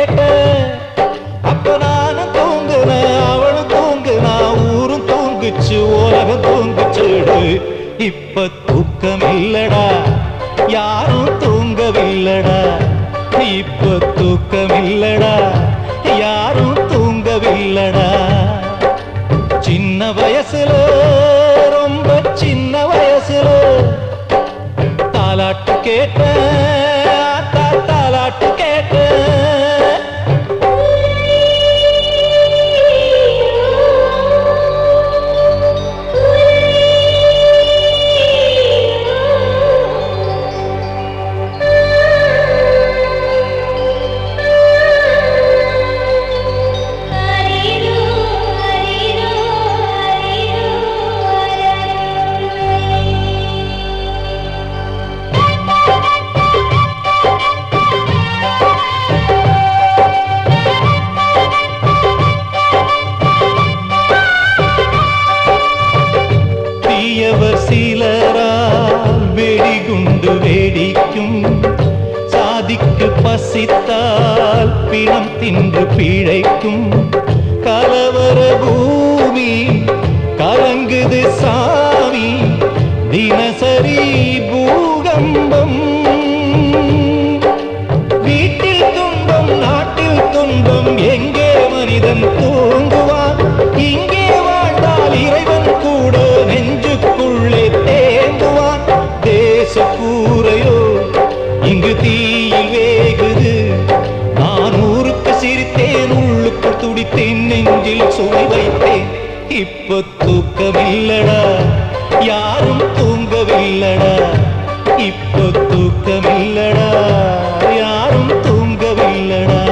கேட்ட. அப்ப நானும் தூங்குன அவளும் தூங்குனா ஊரும் தூங்குச்சு உலகம் தூங்குச்சுடு. இப்ப தூக்கம் இல்லடா யாரும் தூங்கவில்லடா. இப்ப தூக்கம் இல்லடா யாரும் தூங்கவில்லடா. சின்ன வயசுல ரொம்ப சின்ன வயசுல தாலாட்டு கேட்ட தாலாட்டு கேட்ட. சிலரால் வெடிகுண்டு வேடிக்கும். சாதிக்கு பசித்தால் பிணம் தின்று பிழைக்கும். கலவர பூமி கலங்குது சாமி தினசரி பூகம்பம். வீட்டில் துன்பம் நாட்டில் துன்பம் எங்கே மனிதன் தூங்குவான். இங்கே வாழ்ந்தால் இறைவன் கூட நெஞ்சுக்குள்ளே தேங்குவான். தேச கூரையோ இங்கு தீயில் வேகுது. நான் ஊருக்கு சிரித்தேன் உள்ளுக்கு துடித்தேன் நெஞ்சில் சுமை வைத்தேன். இப்ப தூக்கமில்லடா யாரும் தூங்கவில்லடா. இப்ப தூக்கமில்லடா யாரும் தூங்கவில்லடா.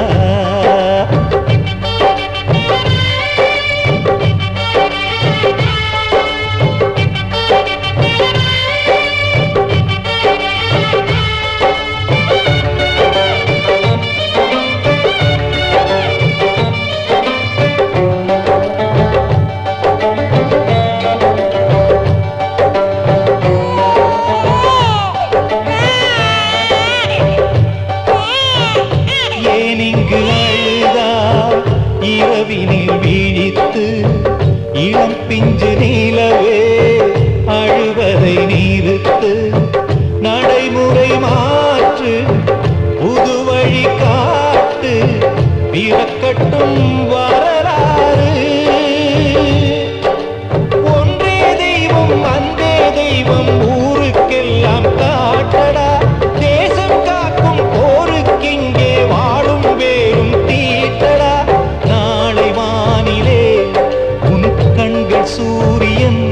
இரவினில் வீழித்து இளம் பிஞ்சு நீலவே அழுவதை நீருத்து. நடைமுறை மாற்று புது வழி காட்டு பிறக்கட்டும் வரலாறு. ஒன்றே தெய்வம் அந்தே தெய்வம் ஊருக்கெல்லாம் காட்டடா. தேசம் காக்கும் போருக்கிங்கே வாழும் வேறும் தீட்டடா. சூரியன்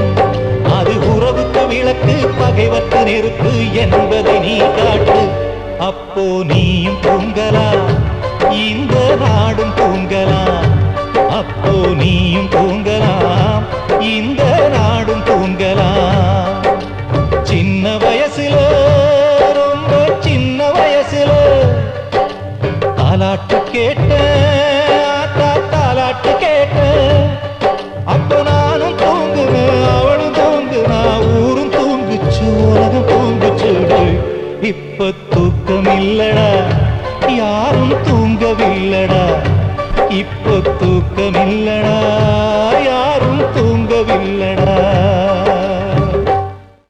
அது உறவுக்கு விளக்கு பகைவர்க்கு நெருப்பு என்பதை நீ காட்டு. அப்போ நீயும் தூங்கலாம் இந்த நாடும் தூங்கலாம். அப்போ நீயும் தூங்கலாம் இந்த நாடும் தூங்கலாம். சின்ன வயசுல ரொம்ப சின்ன வயசுல தாலாட்டு கேட்ட தாலாட்டு கேட்ட. அப்ப நானும் தூங்குனேன் அவளும் தூங்குனா ஊரும் தூங்குச்சு உலகம் தூங்குச்சுடு. இப்ப தூக்கமில்லடா யாரும் தூங்கவில்லடா. இப்ப தூக்கமில்லடா